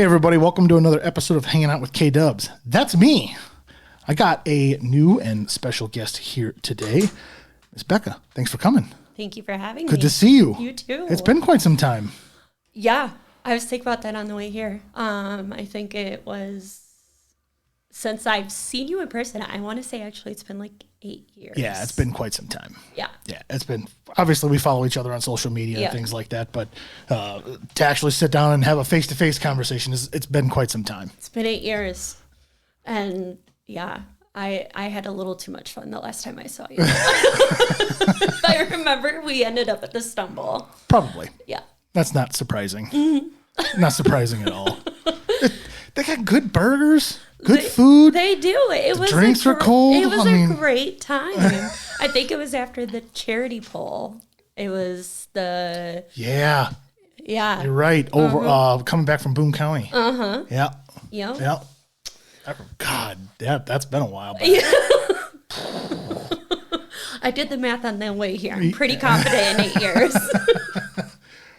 Hey everybody, welcome to another episode of Hanging Out with K-Dubs. That's me. I got a new and special guest here today. Miss Becca, thanks for coming. Thank you for having me. Good to see you. You too. It's been quite some time. Yeah, I was thinking about that on the way here. I think it was, since I've seen you in person, I want to say actually it's been like 8 years. Yeah, it's been quite some time. Yeah. Yeah, it's been, obviously we follow each other on social media and things like that, but to actually sit down and have a face-to-face conversation, it's been quite some time. It's been 8 years. And yeah, I had a little too much fun the last time I saw you. I remember we ended up at the Stumble. Probably. Yeah. That's not surprising. Mm-hmm. Not surprising at all. They got good burgers. Good food. They do. The drinks are cold. It was a great time. I think it was after the charity poll. It was the... Yeah. Yeah. You're right. Over coming back from Boone County. Uh-huh. Yeah. Yep. Yeah. God, that's been a while back. I did the math on the way here. I'm pretty confident in 8 years.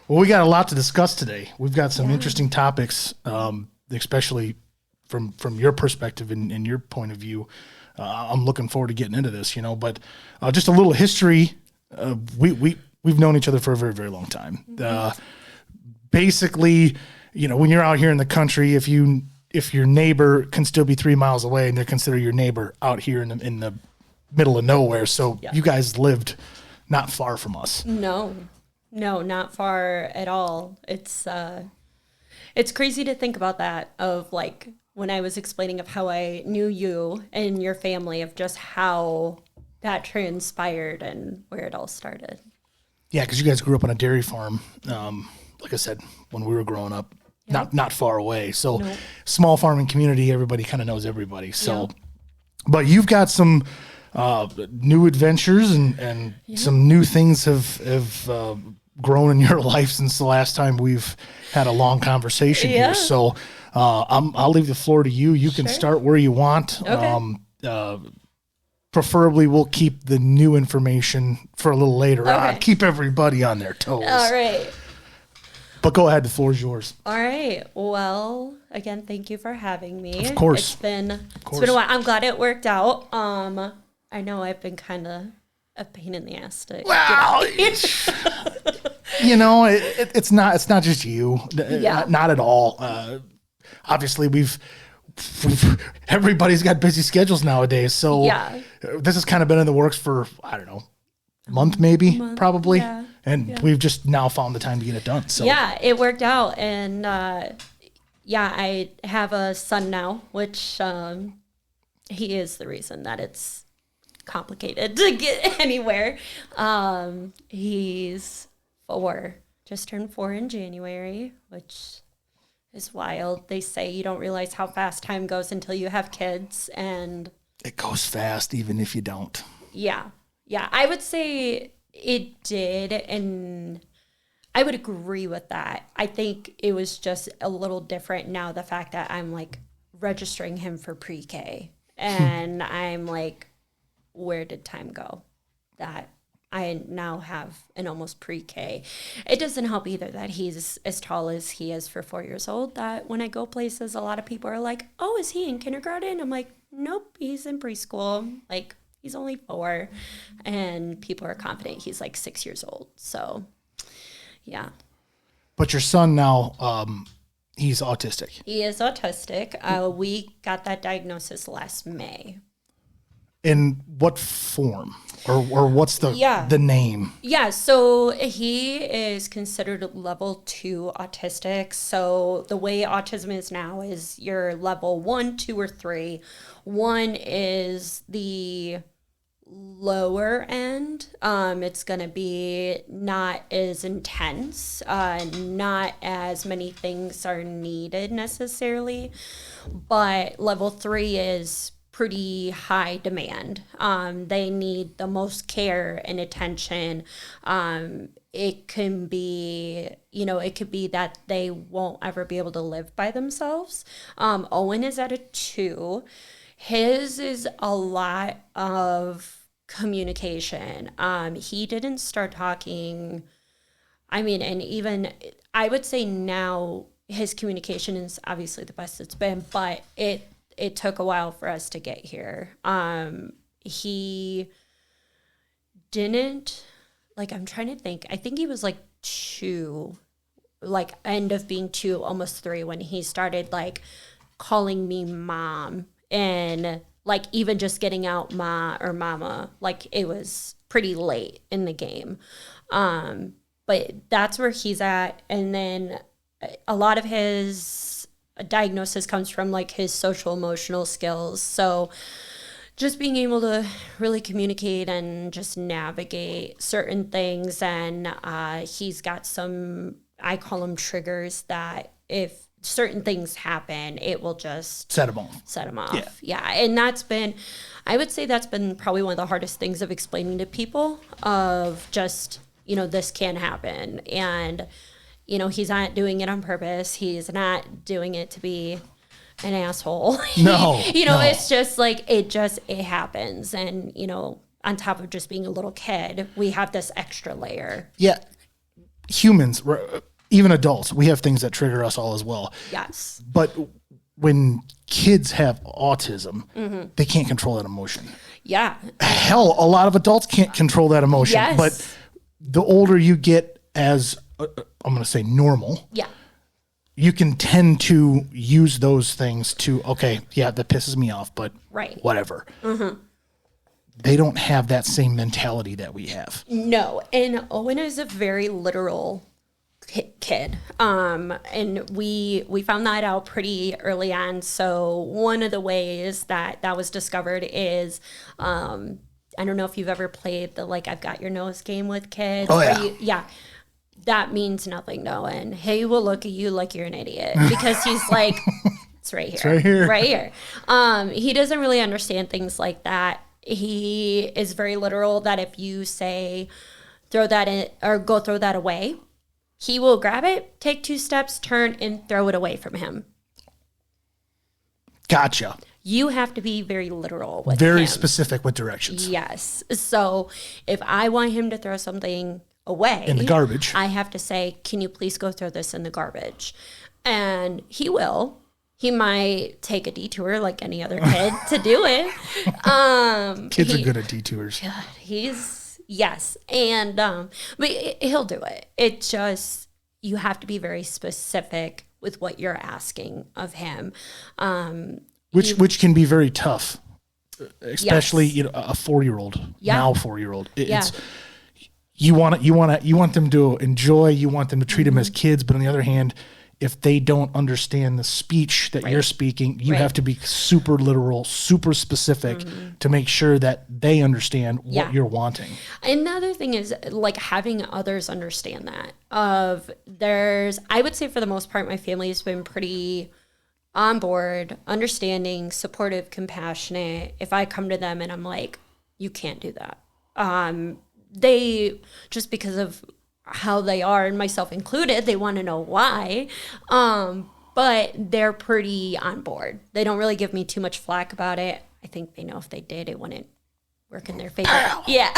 Well, we got a lot to discuss today. We've got some interesting topics, especially from your perspective and your point of view. I'm looking forward to getting into this, but just a little history. We've known each other for a very, very long time. Basically, when you're out here in the country, if your neighbor can still be 3 miles away and they're considered your neighbor out here in the middle of nowhere. So you guys lived not far from us. No, not far at all. It's crazy to think about that, of like when I was explaining of how I knew you and your family, of just how that transpired and where it all started. Yeah, because you guys grew up on a dairy farm, like I said, when we were growing up, not far away. So small farming community, everybody kind of knows everybody. So, but you've got some new adventures and some new things have grown in your life since the last time we've had a long conversation here. So I'll leave the floor to you. You can start where you want. Okay. Preferably we'll keep the new information for a little later on. Keep everybody on their toes. All right. But go ahead. The floor is yours. All right. Well, again, thank you for having me. Of course. It's been a while. I'm glad it worked out. I know I've been kind of a pain in the ass to get out. It's not just you. Not at all. Obviously, everybody's got busy schedules nowadays. So this has kind of been in the works for, I don't know, a month maybe, probably. Yeah. And we've just now found the time to get it done. So yeah, it worked out. And I have a son now, which he is the reason that it's complicated to get anywhere. He's 4, just turned 4 in January, which is wild. They say you don't realize how fast time goes until you have kids, and it goes fast even if you don't. Yeah, I would say it did, and I would agree with that. I think it was just a little different now, the fact that I'm like registering him for pre-K, and I'm like, where did time go? That I now have an almost pre-K. It doesn't help either that he's as tall as he is for 4 years old, that when I go places, a lot of people are like, oh, is he in kindergarten? I'm like, nope, he's in preschool. Like, he's only 4. And people are confident he's like 6 years old. So, yeah. But your son now, he's autistic. He is autistic. We got that diagnosis last May. In what form? Or what's the name? Yeah, so he is considered level 2 autistic. So the way autism is now is you're level 1, 2, or 3. 1 is the lower end. It's going to be not as intense, not as many things are needed necessarily. But level 3 is pretty high demand. They need the most care and attention. It can be, it could be that they won't ever be able to live by themselves. Owen is at a 2. His is a lot of communication. He didn't start talking, and even I would say now his communication is obviously the best it's been, but it took a while for us to get here. He didn't, like, I'm trying to think. I think he was like 2, like end of being 2, almost 3, when he started like calling me mom, and like even just getting out ma or mama, like it was pretty late in the game. But that's where he's at. And then a lot of his diagnosis comes from like his social emotional skills. So just being able to really communicate and just navigate certain things. And he's got some, I call them triggers, that if certain things happen, it will just set him off. Yeah. And I would say that's been probably one of the hardest things of explaining to people, of just, this can happen. And, he's not doing it on purpose. He's not doing it to be an asshole. No. No. It's just like, it happens. And, on top of just being a little kid, we have this extra layer. Yeah. Humans, even adults, we have things that trigger us all as well. Yes. But when kids have autism, they can't control that emotion. Yeah. Hell, a lot of adults can't control that emotion. Yes. But the older you get as, I'm going to say normal. Yeah. You can tend to use those things to, okay, yeah, that pisses me off, but whatever. Mm-hmm. They don't have that same mentality that we have. No. And Owen is a very literal kid. And we found that out pretty early on. So one of the ways that was discovered is, I don't know if you've ever played the, like, I've got your nose game with kids. Oh, yeah. Yeah. That means nothing, no. And he will look at you like you're an idiot, because he's like, it's right here. It's right here. Right here. He doesn't really understand things like that. He is very literal, that if you say, throw that in, or go throw that away, he will grab it, take 2 steps, turn, and throw it away from him. Gotcha. You have to be very literal with very him. Specific with directions. Yes. So if I want him to throw something away in the garbage, I have to say, can you please go throw this in the garbage? And he will. He might take a detour like any other kid to do it. Kids are good at detours. Yes. And, but he'll do it. It just, you have to be very specific with what you're asking of him. Which can be very tough, especially, a 4-year-old, now 4-year-old. It's, you want them to enjoy, you want them to treat them as kids, but on the other hand, if they don't understand the speech that you're speaking, you have to be super literal, super specific to make sure that they understand what you're wanting. Another thing is, like, having others understand that. I would say for the most part, my family has been pretty on board, understanding, supportive, compassionate. If I come to them and I'm like, you can't do that. They, just because of how they are, and myself included, they want to know why. But they're pretty on board. They don't really give me too much flack about it. I think they know if they did, it wouldn't work in their favor. Yeah.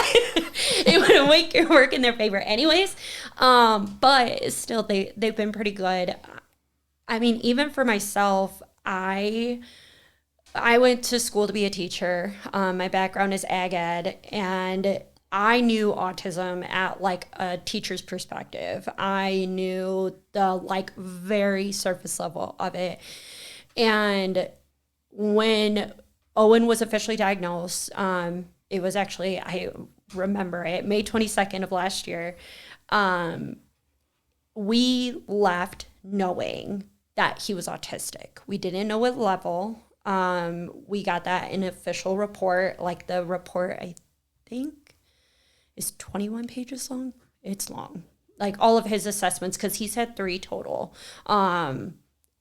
It wouldn't work in their favor anyways. But still, they've been pretty good. I mean, even for myself, I went to school to be a teacher. My background is ag ed, and I knew autism at like a teacher's perspective. I knew the like very surface level of it. And when Owen was officially diagnosed, it was actually, I remember it, May 22nd of last year. We left knowing that he was autistic. We didn't know what level. We got that in an official report. Like, the report, I think, is 21 pages long. It's long. Like, all of his assessments, because he's had 3 total. And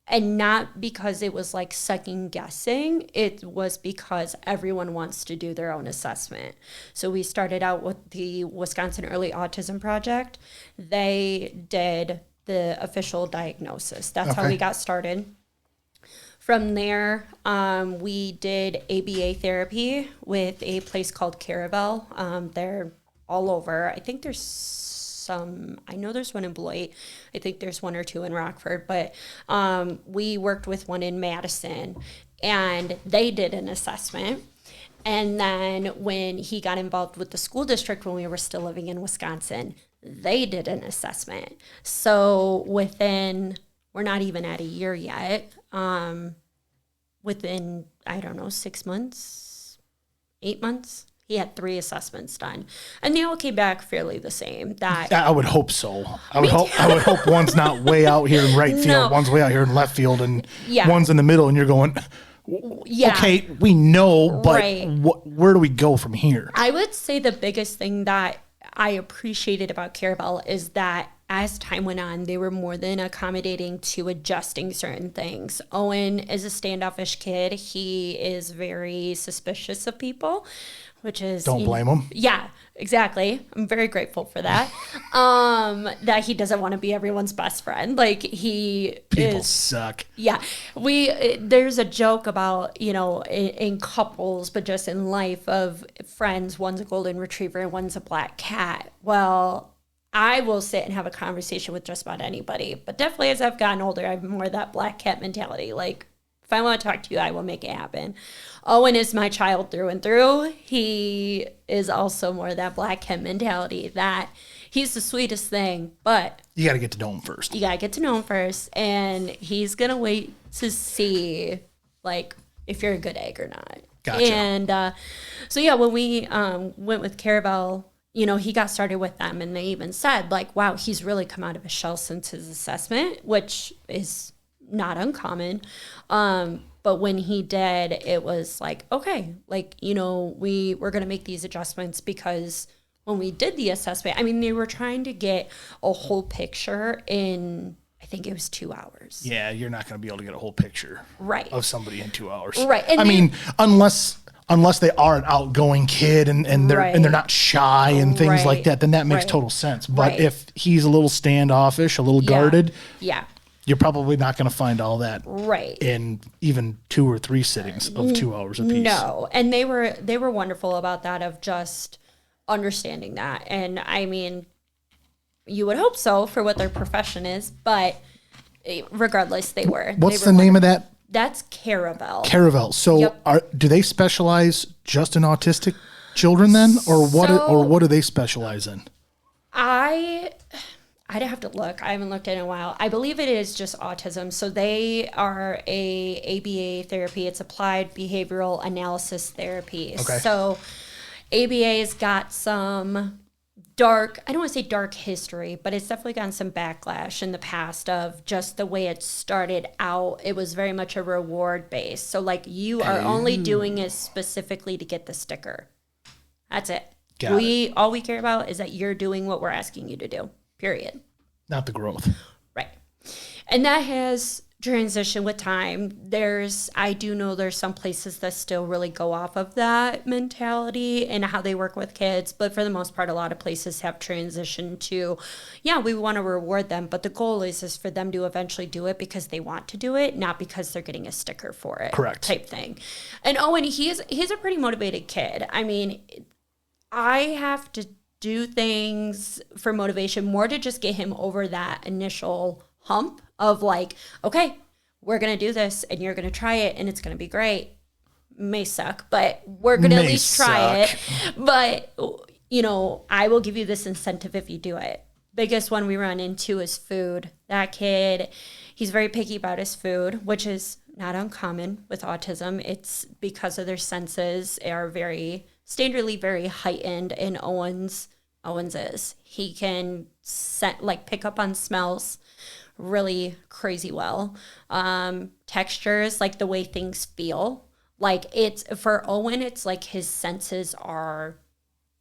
not because it was like second guessing, it was because everyone wants to do their own assessment. So we started out with the Wisconsin Early Autism Project. They did the official diagnosis. That's how we got started. From there, we did ABA therapy with a place called Caravel. They're all over. I think there's I know there's one in Beloit. I think there's one or two in Rockford, but we worked with one in Madison, and they did an assessment. And then when he got involved with the school district when we were still living in Wisconsin, they did an assessment. So we're not even at a year yet, within, I don't know, 6 months, 8 months, he had 3 assessments done. And they all came back fairly the same. That I would hope so. I would hope one's not way out here in right field, one's way out here in left field, and one's in the middle, and you're going, okay, we know, but where do we go from here? I would say the biggest thing that I appreciated about Caravel is that as time went on, they were more than accommodating to adjusting certain things. Owen is a standoffish kid. He is very suspicious of people, which is... Don't blame him. Yeah, exactly. I'm very grateful for that. That he doesn't want to be everyone's best friend. Like, People suck. Yeah. There's a joke about, in couples, but just in life, of friends, one's a golden retriever and one's a black cat. Well, I will sit and have a conversation with just about anybody. But definitely as I've gotten older, I'm more that black cat mentality. Like, if I want to talk to you, I will make it happen. Owen is my child through and through. He is also more that black cat mentality, that he's the sweetest thing, but... You got to get to know him first. You got to get to know him first, and he's going to wait to see, like, if you're a good egg or not. Gotcha. And so, yeah, when we went with Caravel, he got started with them, and they even said, like, wow, he's really come out of his shell since his assessment, which is not uncommon. But when he did, it was like, okay, like, we're going to make these adjustments, because when we did the assessment, I mean, they were trying to get a whole picture in, I think it was 2 hours. Yeah, you're not going to be able to get a whole picture of somebody in 2 hours. Right. And I mean, unless they are an outgoing kid and they're not shy and things like that, then that makes total sense. But if he's a little standoffish, a little guarded, you're probably not going to find all that in even 2 or 3 sittings of 2 hours apiece. No, and they were wonderful about that, of just understanding that. And I mean, you would hope so for what their profession is, but regardless, they were. What's the name of that? That's Caravel. Caravel. So do they specialize just in autistic children then, or what do they specialize in? I'd have to look. I haven't looked in a while. I believe it is just autism. So they are a ABA therapy. It's applied behavioral analysis therapy. Okay. So ABA's got some I don't want to say dark history, but it's definitely gotten some backlash in the past of just the way it started out. It was very much a reward base. So like, you are only doing it specifically to get the sticker. That's it. All we care about is that you're doing what we're asking you to do. Period. Not the growth. Right. And that has transitioned with time. I do know there's some places that still really go off of that mentality and how they work with kids. But for the most part, a lot of places have transitioned to, we want to reward them. But the goal is for them to eventually do it because they want to do it, not because they're getting a sticker for it. Correct. Type thing. And Owen, he's a pretty motivated kid. I mean, I have to do things for motivation more to just get him over that initial hump of like, okay, we're going to do this and you're going to try it and it's going to be great. May suck, but we're going to at least try it. But, I will give you this incentive if you do it. Biggest one we run into is food. That kid, he's very picky about his food, which is not uncommon with autism. It's because of their senses are very standardly very heightened, and Owen's is. He can pick up on smells really crazy well. Textures, like the way things feel. Like for Owen, it's like his senses are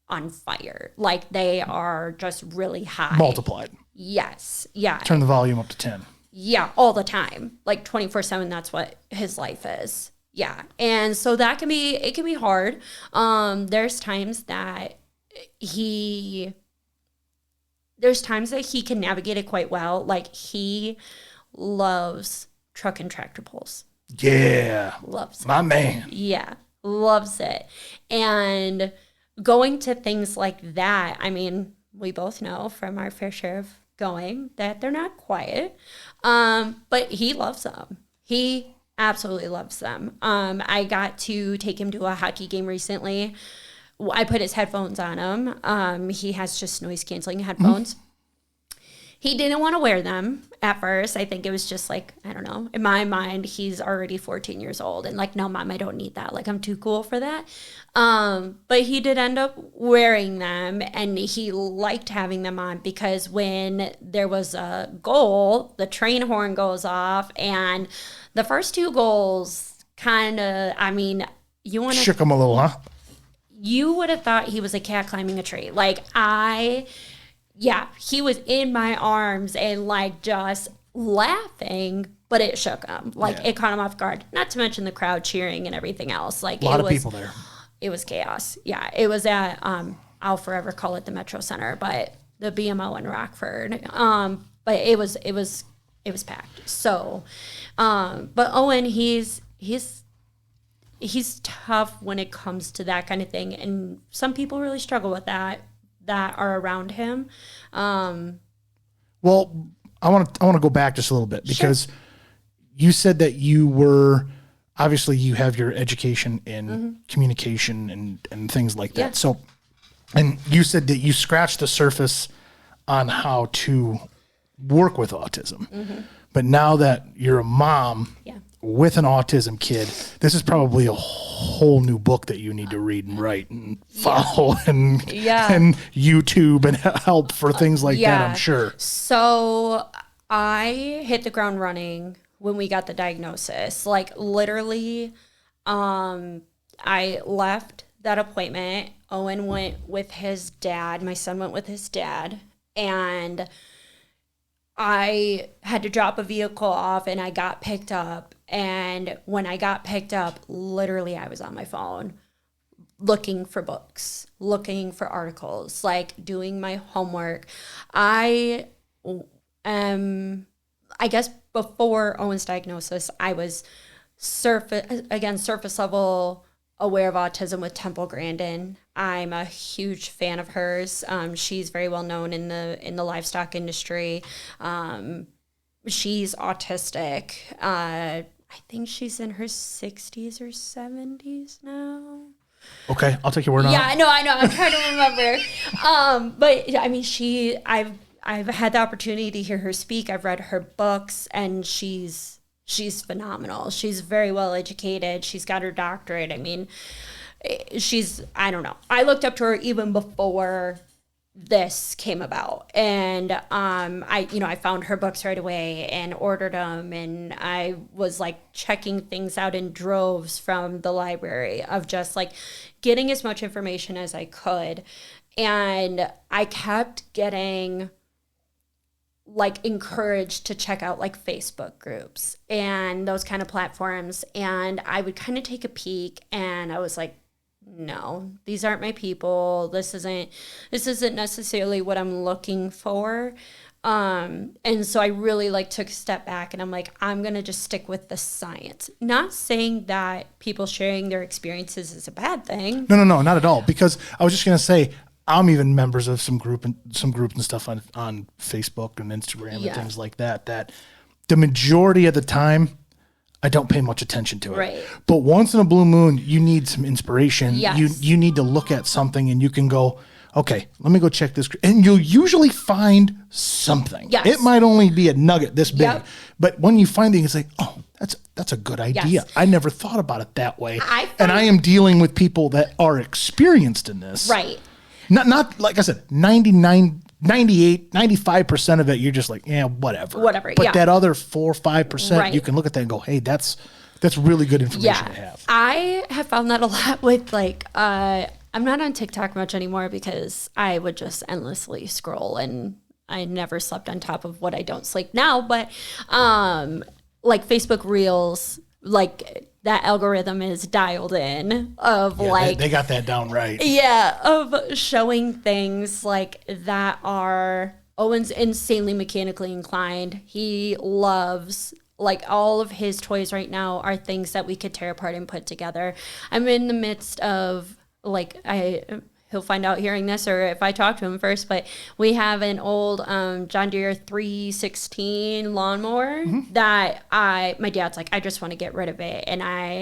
on fire. Like they are just really high. Multiplied. Yes. Yeah. Turn the volume up to 10. Yeah, all the time. Like 24/7, that's what his life is. Yeah. And so it can be hard. There's times that he can navigate it quite well. Like he loves truck and tractor pulls. Yeah. Loves it. My man. Yeah. Loves it. And going to things like that, I mean, we both know from our fair share of going that they're not quiet. But he loves them. He absolutely loves them. I got to take him to a hockey game recently. I put his headphones on him. He has just noise canceling headphones. He didn't want to wear them at first. I think it was just like, I don't know. In my mind, he's already 14 years old. And like, no, Mom, I don't need that. Like, I'm too cool for that. But he did end up wearing them. And he liked having them on because when there was a goal, the train horn goes off. And the first 2 goals kind of, I mean, you want to... Shook him a little, huh? You would have thought he was a cat climbing a tree. Like, yeah, he was in my arms and like just laughing, but it shook him. Like it caught him off guard. Not to mention the crowd cheering and everything else. Like a lot of people there. It was chaos. Yeah, it was at I'll forever call it the Metro Center, but the BMO in Rockford. But it was packed. So, but Owen, he's tough when it comes to that kind of thing, and some people really struggle with that are around him. Well, I want to go back just a little bit because you said that you were obviously you have your education in communication and things like that. Yeah. So, and you said that you scratched the surface on how to work with autism, but now that you're a mom with an autism kid, this is probably a whole new book that you need to read and write and follow and YouTube and help for things like that, I'm sure. So I hit the ground running when we got the diagnosis. Like literally, I left that appointment. Owen went with his dad. My son went with his dad. And I had to drop a vehicle off and I got picked up. And when I got picked up, literally I was on my phone looking for books, looking for articles, like doing my homework. I guess before Owen's diagnosis, I was surface level aware of autism with Temple Grandin. I'm a huge fan of hers. She's very well known in the livestock industry. She's autistic. I think she's in her 60s or 70s now. Okay, I'll take your word on it. Yeah, no, I know. I'm trying to remember. But I mean, I've had the opportunity to hear her speak. I've read her books, and she's phenomenal. She's very well educated. She's got her doctorate. I mean, I don't know. I looked up to her even before this came about, and I found her books right away and ordered them, and I was like checking things out in droves from the library of just like getting as much information as I could, and I kept getting like encouraged to check out like Facebook groups and those kind of platforms, and I would kind of take a peek, and I was like, no, these aren't my people. This isn't necessarily what I'm looking for. And so I really like took a step back, and I'm like, I'm going to just stick with the science. Not saying that people sharing their experiences is a bad thing. No, not at all. Because I was just going to say, I'm even members of some groups and stuff on Facebook and Instagram and things like that, that the majority of the time, I don't pay much attention to it. Right. But once in a blue moon, you need some inspiration. Yes. You need to look at something and you can go, okay, let me go check this. And you'll usually find something. Yes. It might only be a nugget this big. Yep. But when you find it, it's like, oh, that's a good idea. Yes. I never thought about it that way. And I am dealing with people that are experienced in this. Right. Not like I said, 99, 98, 95% of it, you're just like, yeah, whatever. But that other 4 or 5%, you can look at that and go, hey, that's really good information to have. I have found that a lot with like, I'm not on TikTok much anymore because I would just endlessly scroll, and I never slept on top of what I don't sleep now. But like Facebook Reels, like that algorithm is dialed in of like they got that down right. Yeah, of showing things like that are Owen's insanely mechanically inclined. He loves like all of his toys right now are things that we could tear apart and put together. I'm in the midst of like he'll find out hearing this, or if I talk to him first, but we have an old John Deere 316 lawnmower that my dad's like, I just want to get rid of it. And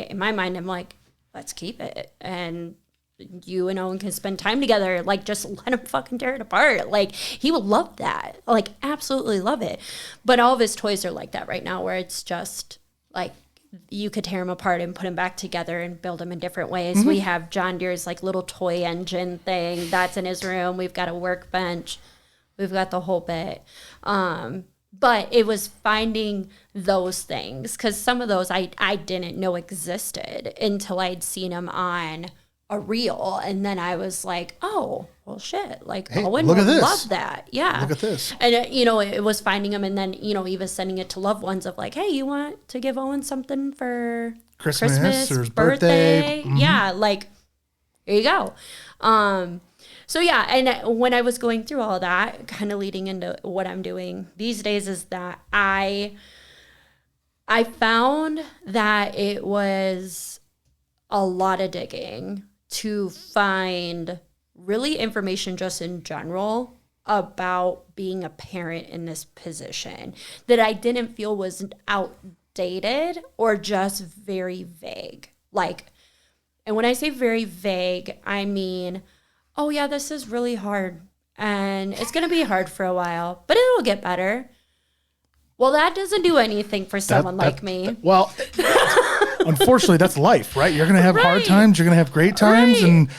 in my mind, I'm like, let's keep it. And you and Owen can spend time together. Like, just let him fucking tear it apart. Like, he would love that. Like, absolutely love it. But all of his toys are like that right now, where it's just like, you could tear them apart and put them back together and build them in different ways. We have John Deere's like little toy engine thing that's in his room. We've got a workbench. We've got the whole bit. But it was finding those things, because some of those I didn't know existed until I'd seen them on a reel, and then I was like, oh, well, shit, like, hey, Owen would love that. Yeah. Look at this. And, it was finding them, and then, even sending it to loved ones of like, hey, you want to give Owen something for Christmas or his birthday? Yeah, like, here you go. So, yeah, and when I was going through all that, kind of leading into what I'm doing these days, is that I found that it was a lot of digging to find really information just in general about being a parent in this position that I didn't feel was outdated or just very vague. Like, and when I say very vague, I mean, oh yeah, this is really hard and it's going to be hard for a while, but it'll get better. Well, that doesn't do anything for someone like me. Well, unfortunately, that's life, right? You're going to have hard times. You're going to have great times. And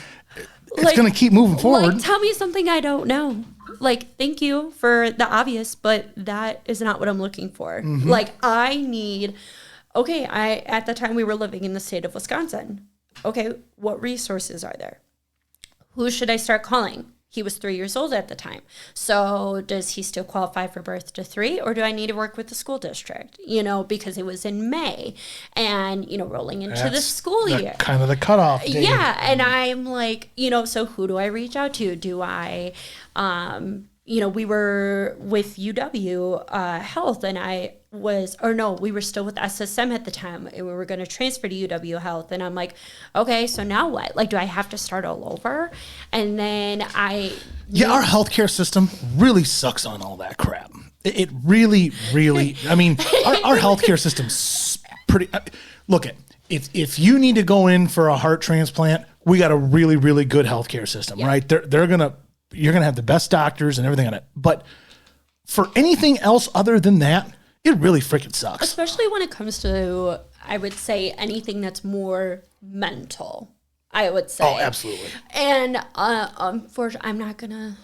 it's going to keep moving forward. Like, tell me something I don't know. Like, thank you for the obvious, but that is not what I'm looking for. Like, I need, at the time we were living in the state of Wisconsin. Okay, what resources are there? Who should I start calling? He was 3 years old at the time. So does he still qualify for birth to 3, or do I need to work with the school district? Because it was in May and, rolling into the school year. Kind of the cutoff date. Yeah. And I'm like, so who do I reach out to? Do I, we were with UW Health, and we were still with SSM at the time, and we were going to transfer to UW Health. And I'm like, okay, so now what? Like, do I have to start all over? And then our healthcare system really sucks on all that crap. It really, really, I mean, our healthcare system's pretty, look at, if you need to go in for a heart transplant, we got a really, really good healthcare system, right? You're going to have the best doctors and everything on it. But for anything else other than that, it really freaking sucks. Especially when it comes to, I would say, anything that's more mental, I would say. Oh, absolutely. And unfortunately, I'm not going to,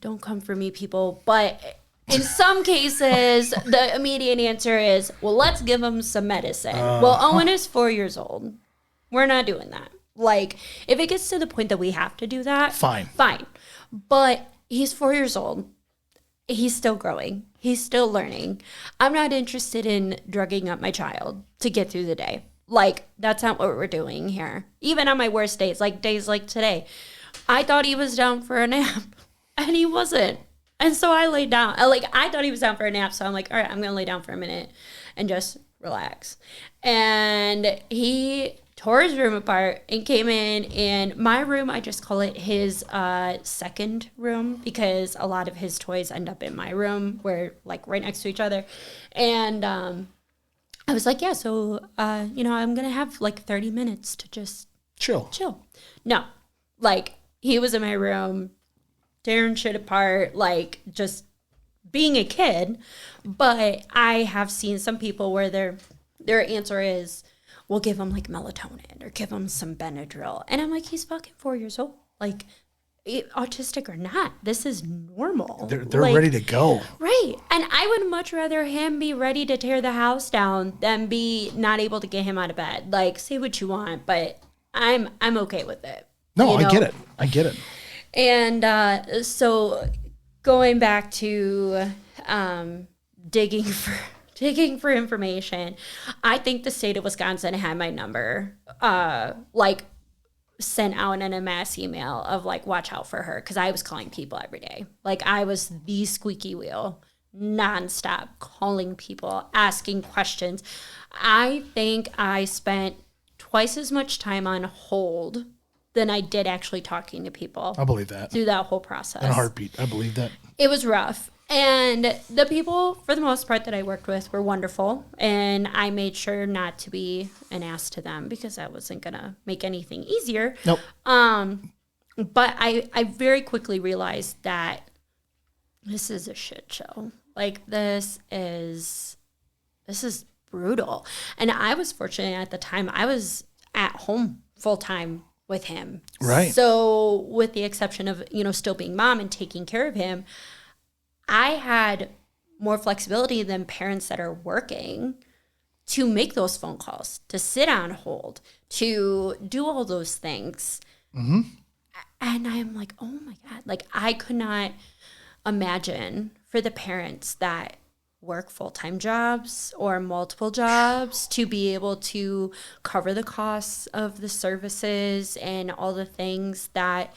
don't come for me, people. But in some cases, the immediate answer is, well, let's give him some medicine. Well, Owen is 4 years old. We're not doing that. Like, if it gets to the point that we have to do that, fine. But he's 4 years old. He's still growing. He's still learning. I'm not interested in drugging up my child to get through the day. Like, that's not what we're doing here. Even on my worst days, like days like today, I thought he was down for a nap, and he wasn't. And so I laid down. I thought he was down for a nap, so I'm like, all right, I'm going to lay down for a minute and just relax. And he tore his room apart and came in my room. I just call it his second room, because a lot of his toys end up in my room. We're right next to each other. And I was like, yeah, so, I'm going to have 30 minutes to just chill. No, he was in my room, tearing shit apart, just being a kid. But I have seen some people where their answer is, we'll give him melatonin or give him some Benadryl. And I'm like, he's fucking 4 years old. Autistic or not, this is normal. They're ready to go. Right. And I would much rather him be ready to tear the house down than be not able to get him out of bed. Say what you want, but I'm okay with it. No, I get it. And so going back to digging for information, I think the state of Wisconsin had my number, sent out in a mass email of watch out for her, because I was calling people every day. I was the squeaky wheel, nonstop calling people, asking questions. I think I spent twice as much time on hold than I did actually talking to people. I believe that. Through that whole process. In a heartbeat. I believe that. It was rough. And the people, for the most part, that I worked with were wonderful. And I made sure not to be an ass to them because that wasn't going to make anything easier. Nope. But I very quickly realized that this is a shit show. Like, this is brutal. And I was fortunate at the time. I was at home full time with him. Right. So with the exception of, still being mom and taking care of him, I had more flexibility than parents that are working to make those phone calls, to sit on hold, to do all those things. Mm-hmm. And I'm like, oh my God, like I could not imagine for the parents that work full-time jobs or multiple jobs to be able to cover the costs of the services and all the things that,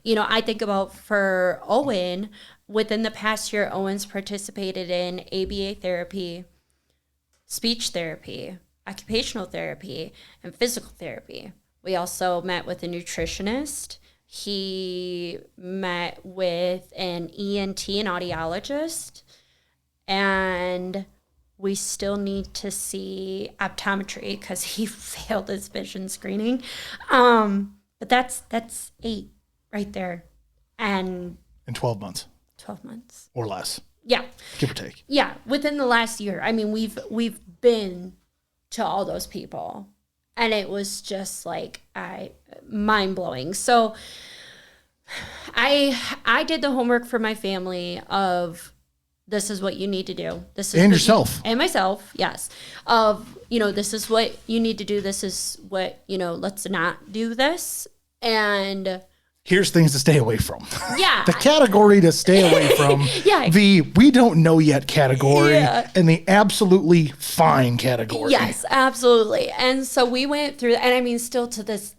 I think about for Owen. Within the past year, Owen's participated in ABA therapy, speech therapy, occupational therapy, and physical therapy. We also met with a nutritionist. He met with an ENT, an audiologist, and we still need to see optometry because he failed his vision screening. But that's 8 right there. And in 12 months. 12 months. Or less. Yeah. Give or take. Yeah. Within the last year. I mean, we've been to all those people. And it was just like mind-blowing. So I did the homework for my family of this is what you need to do. This is and yourself. And myself, yes. Of, this is what you need to do. This is what, let's not do this. And here's things to stay away from. Yeah. The category to stay away from. Yeah. The we don't know yet category. Yeah. And the absolutely fine category. Yes, absolutely. And so we went through, and I mean, still to this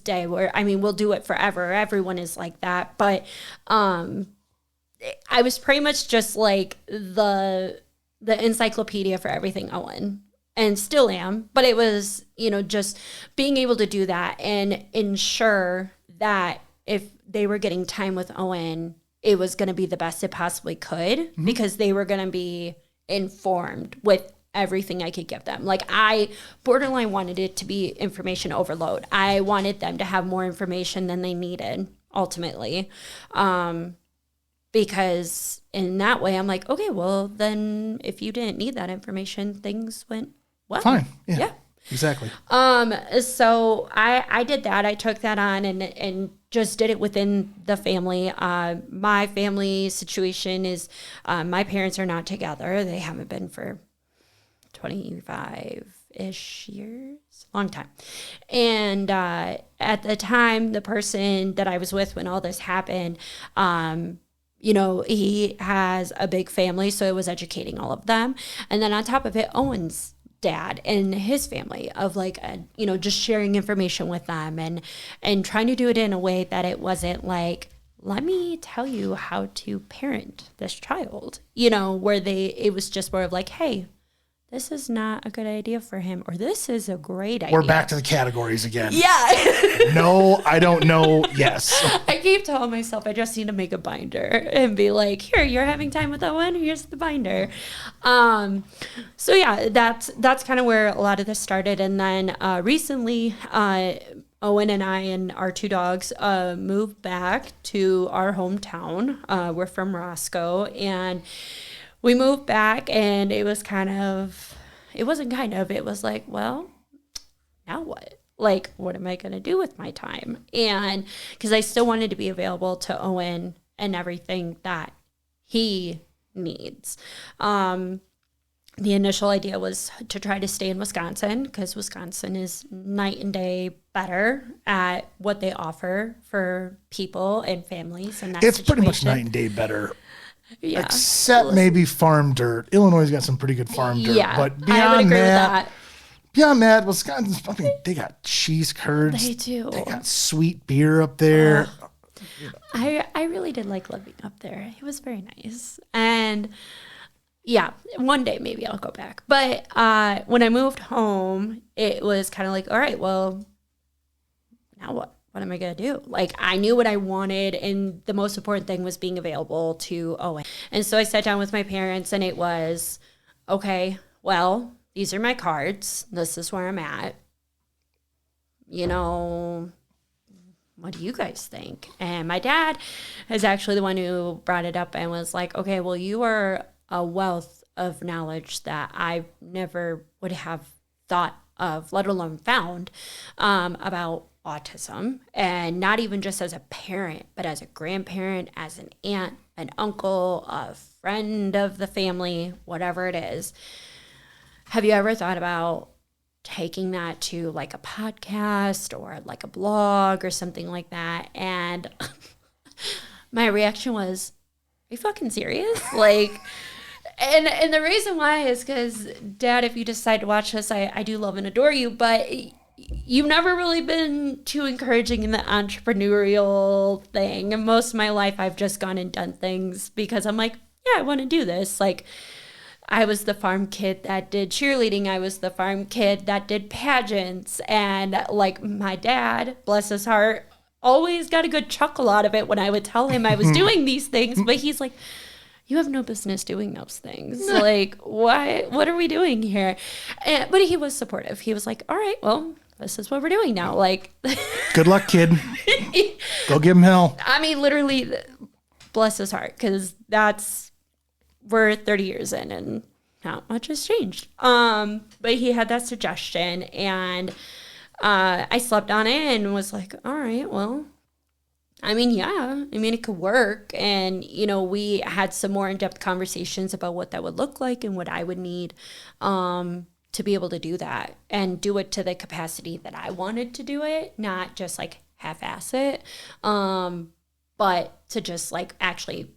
day where, I mean, we'll do it forever. Everyone is like that. But I was pretty much just like the encyclopedia for everything Owen. And still am. But it was, just being able to do that and ensure that if they were getting time with Owen, it was going to be the best it possibly could because they were going to be informed with everything I could give them. Like I borderline wanted it to be information overload. I wanted them to have more information than they needed ultimately. Because in that way, I'm like, okay, well then if you didn't need that information, things went well. Fine. Yeah. Exactly. So I did that. I took that on and just did it within the family. My family situation is, my parents are not together. They haven't been for 25-ish years, long time. And, at the time, the person that I was with when all this happened, he has a big family, so it was educating all of them. And then on top of it, Owen's dad and his family of like, just sharing information with them and trying to do it in a way that it wasn't like, let me tell you how to parent this child, where it was just more of like, hey, this is not a good idea for him, or this is a great idea. We're back to the categories again. Yeah. No, I don't know. Yes. I keep telling myself I just need to make a binder and be like, here, you're having time with Owen. Here's the binder. So yeah, that's kind of where a lot of this started. And then recently, Owen and I and our 2 dogs moved back to our hometown. We're from Roscoe, and we moved back, and it was it was like, well, now what? Like, what am I going to do with my time? And because I still wanted to be available to Owen and everything that he needs. The initial idea was to try to stay in Wisconsin because Wisconsin is night and day better at what they offer for people and families. And it's pretty much night and day better. Yeah. Except maybe farm dirt. Illinois has got some pretty good farm dirt. Yeah, but I would agree with that. Beyond that, Wisconsin's they got cheese curds. They do. They got sweet beer up there. I really did like living up there. It was very nice. And yeah, one day maybe I'll go back. But when I moved home, it was kind of like, all right, well, now what? what am I going to do? Like, I knew what I wanted, and the most important thing was being available to Owen. And so I sat down with my parents, and it was, okay, well, these are my cards. This is where I'm at. You know, what do you guys think? And my dad is actually the one who brought it up and was like, okay, well, you are a wealth of knowledge that I never would have thought of, let alone found, about autism, and not even just as a parent, but as a grandparent, as an aunt, an uncle, a friend of the family, whatever it is. Have you ever thought about taking that to like a podcast or like a blog or something like that? And my reaction was, are you fucking serious? Like, and the reason why is because, Dad, if you decide to watch this, I do love and adore you, but you've never really been too encouraging in the entrepreneurial thing. And most of my life, I've just gone and done things because I'm like, yeah, I want to do this. Like, I was the farm kid that did cheerleading. I was the farm kid that did pageants. And like, my dad, bless his heart, always got a good chuckle out of it when I would tell him I was doing these things. But he's like, you have no business doing those things. Like, why? What are we doing here? But he was supportive. He was like, all right, well, this is what we're doing now. Like, good luck, kid. Go give him hell. I mean, literally, bless his heart, because we're 30 years in and not much has changed. But he had that suggestion, and I slept on it and was like, all right, well, I mean, yeah, I mean, it could work. And, you know, we had some more in-depth conversations about what that would look like and what I would need to be able to do that and do it to the capacity that I wanted to do it, not just like half-ass it, but to just like actually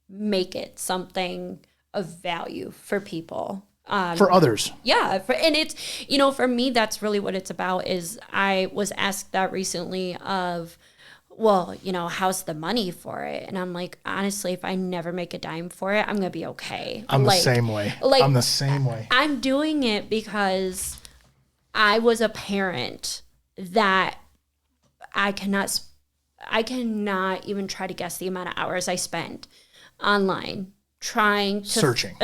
make it something of value for people. For others. Yeah. And it's, you know, for me, that's really what it's about. Is I was asked that recently of, well, you know, how's the money for it? And I'm like, honestly, if I never make a dime for it, I'm going to be okay. I'm the same way. I'm the same way. I'm doing it because I was a parent that I cannot even try to guess the amount of hours I spent online trying to searching,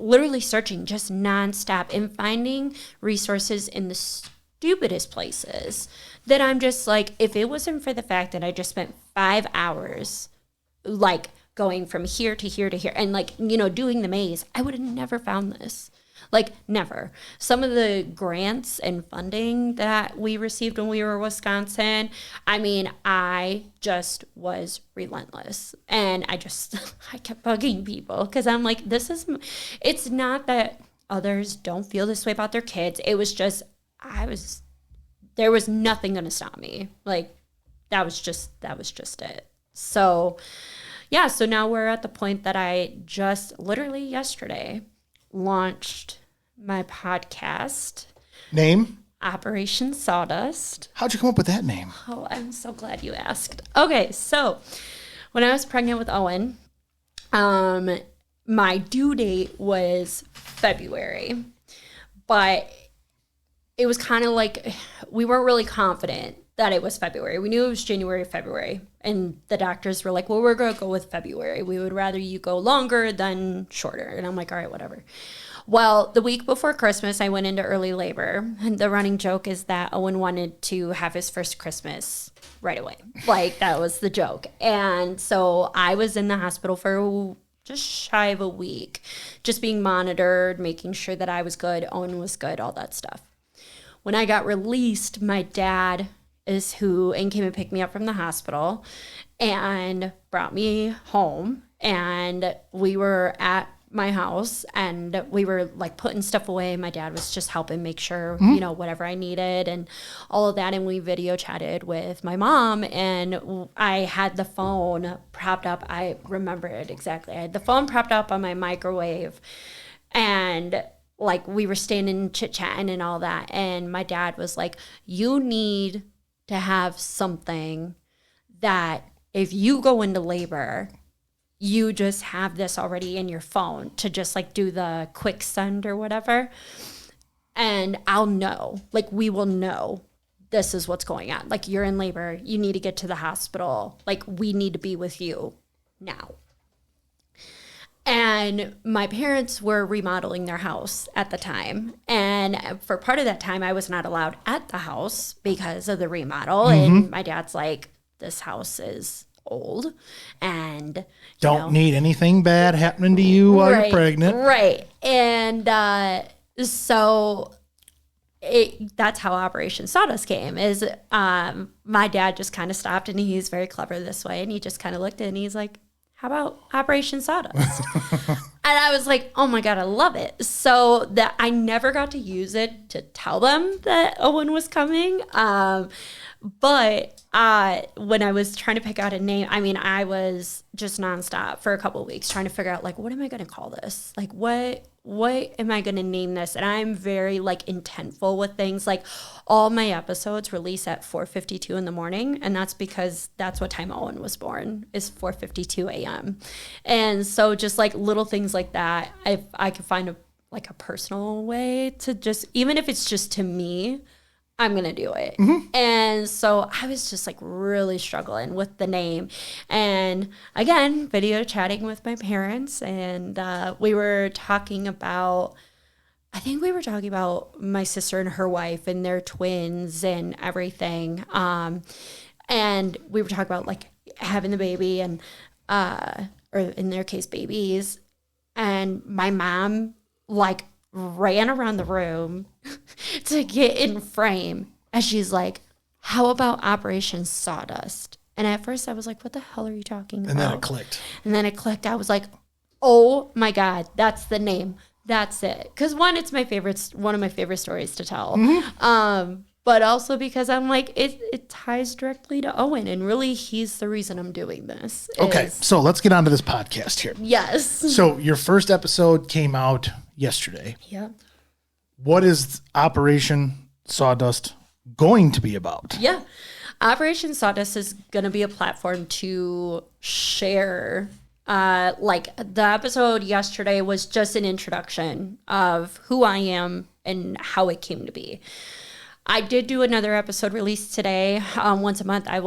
literally searching, just nonstop, and finding resources in the stupidest places that I'm just like, if it wasn't for the fact that I just spent 5 hours like going from here to here to here and like, you know, doing the maze, I would have never found this. Like, never. Some of the grants and funding that we received when we were in Wisconsin, I mean, I just was relentless. And I kept bugging people because I'm like, it's not that others don't feel this way about their kids. It was just, there was nothing going to stop me. Like, that was just it. So, yeah, so now we're at the point that I just literally yesterday launched my podcast. Name? Operation Sawdust. How'd you come up with that name? Oh, I'm so glad you asked. Okay, so when I was pregnant with Owen, my due date was February, but it was kind of like we weren't really confident that it was February. We knew it was January, February, and the doctors were like, well, we're going to go with February. We would rather you go longer than shorter. And I'm like, all right, whatever. Well, the week before Christmas, I went into early labor. And the running joke is that Owen wanted to have his first Christmas right away. Like, that was the joke. And so I was in the hospital for just shy of a week, just being monitored, making sure that I was good, Owen was good, all that stuff. When I got released, my dad is who came and picked me up from the hospital and brought me home. And we were at my house and we were like putting stuff away. My dad was just helping make sure, you know, whatever I needed and all of that. And we video chatted with my mom, and I had the phone propped up. I remember it exactly. I had the phone propped up on my microwave, and like we were standing chit-chatting and all that. And my dad was like, you need to have something that if you go into labor, you just have this already in your phone to just like do the quick send or whatever. And I'll know, like we will know this is what's going on. Like, you're in labor. You need to get to the hospital. Like, we need to be with you now. And my parents were remodeling their house at the time. And for part of that time, I was not allowed at the house because of the remodel. And my dad's like, this house is old and don't need anything bad happening to you while you're pregnant. Right. And so that's how Operation Sawdust came, is my dad just kind of stopped, and he's very clever this way. And he just kind of looked at it and he's like, how about Operation Sawdust? And I was like, oh my God, I love it. So that I never got to use it to tell them that Owen was coming. But when I was trying to pick out a name, I mean, I was just nonstop for a couple of weeks trying to figure out, like, what am I going to call this? Like, what am I going to name this? And I'm very, like, intentful with things. Like, all my episodes release at 4:52 in the morning, and that's because that's what time Owen was born, is 4:52 a.m. And so just, like, little things like that, if I could find a personal way to just, even if it's just to me, I'm going to do it. And so I was just like really struggling with the name. And again, video chatting with my parents. And we were talking about, I think we were talking about my sister and her wife and their twins and everything. And we were talking about like having the baby and, or in their case, babies. And my mom like ran around the room to get in frame, and she's like, how about Operation Sawdust? And at first I was like, what the hell are you talking about? And then it clicked. I was like, oh my God, that's the name. That's it. Because one, it's one of my favorite stories to tell. But also because I'm like, it ties directly to Owen, and really he's the reason I'm doing this. Okay, so let's get on to this podcast here. Yes. So your first episode came out yesterday. Yeah. What is Operation Sawdust going to be about? Yeah. Operation Sawdust is going to be a platform to share. Like the episode yesterday was just an introduction of who I am and how it came to be. I did do another episode released today. Once a month, I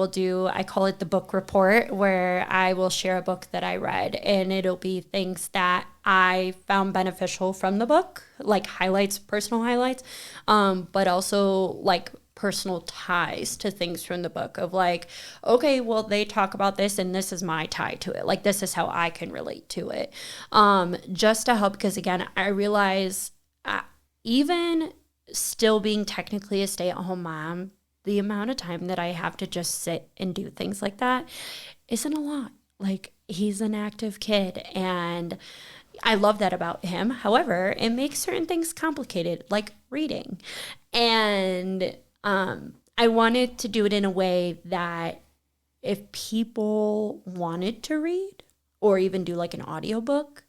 call it the book report, where I will share a book that I read, and it'll be things that I found beneficial from the book, like highlights, personal highlights, but also like personal ties to things from the book of like, okay, well, they talk about this and this is my tie to it. Like, this is how I can relate to it. Just to help, because again, I realize even still being technically a stay-at-home mom, the amount of time that I have to just sit and do things like that isn't a lot. Like, he's an active kid, and I love that about him. However, it makes certain things complicated, like reading. And I wanted to do it in a way that if people wanted to read or even do like an audiobook,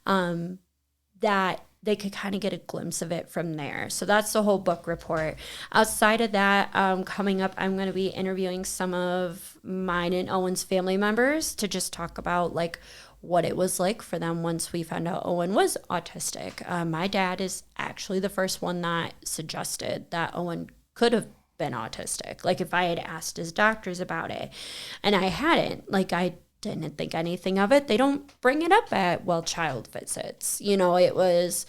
that they could kind of get a glimpse of it from there. So that's the whole book report. Outside of that, coming up, I'm going to be interviewing some of mine and Owen's family members to just talk about like what it was like for them once we found out Owen was autistic. My dad is actually the first one that suggested that Owen could have been autistic. Like, if I had asked his doctors about it, and I hadn't, like, I didn't think anything of it. They don't bring it up at child visits. You know, it was,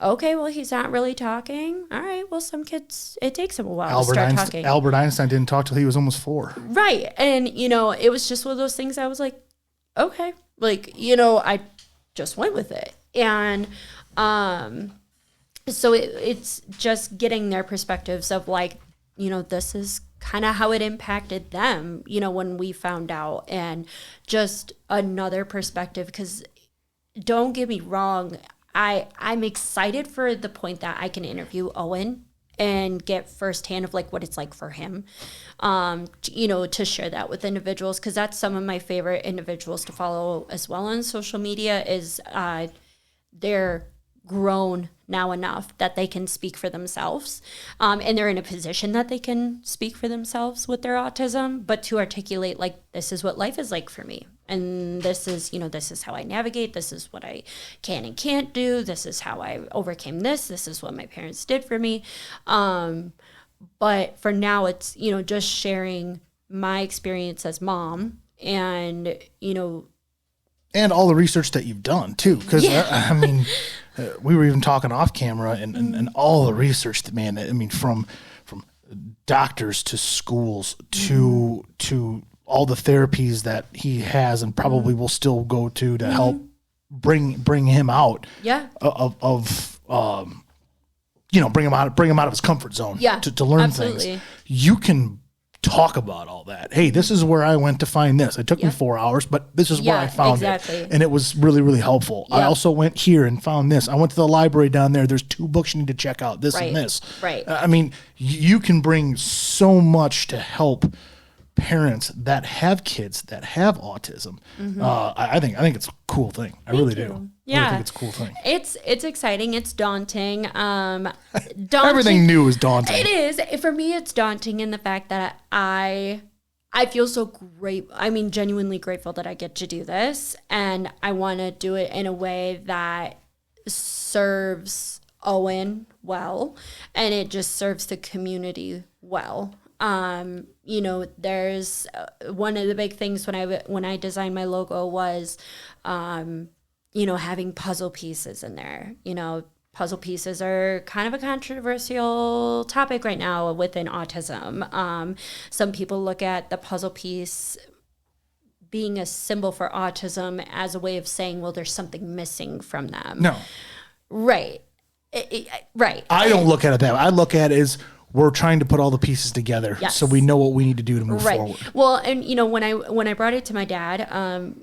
okay, well, he's not really talking. All right, well, some kids, it takes them a while to start talking. Albert Einstein didn't talk till he was almost 4. Right. And, you know, it was just one of those things I was like, okay. Like, you know, I just went with it. And so it's just getting their perspectives of like, you know, this is kind of how it impacted them, you know, when we found out, and just another perspective, because don't get me wrong, I'm excited for the point that I can interview Owen and get firsthand of like what it's like for him, you know, to share that with individuals, because that's some of my favorite individuals to follow as well on social media is they're grown now enough that they can speak for themselves, and they're in a position that they can speak for themselves with their autism, but to articulate like, this is what life is like for me, and this is, you know, this is how I navigate, this is what I can and can't do, this is how I overcame this is what my parents did for me, But for now, it's, just sharing my experience as mom and, and all the research that you've done too. Cause I mean, we were even talking off camera and all the research that, man, I mean, from doctors to schools to all the therapies that he has and probably will still go to help bring him out of bring him out of his comfort zone to learn things. You can talk about all that. Hey, this is where I went to find this. It took me 4 hours, but this is where I found it. And it was really, really helpful. I also went here and found this. I went to the library down there. There's 2 books you need to check out, this and this. Right. I mean, you can bring so much to help parents that have kids that have autism. I think it's a cool thing. I really do. Yeah. I think it's a cool thing. It's exciting. It's daunting. Everything new is daunting. It is. For me, it's daunting in the fact that I feel so great. I mean, genuinely grateful that I get to do this. And I want to do it in a way that serves Owen well. And it just serves the community well. There's one of the big things when I designed my logo was, having puzzle pieces in there. Puzzle pieces are kind of a controversial topic right now within autism. Some people look at the puzzle piece being a symbol for autism as a way of saying, well, there's something missing from them. No. Right. Right. I don't look at it that way. I look at it as we're trying to put all the pieces together so we know what we need to do to move forward. Well, and when I brought it to my dad,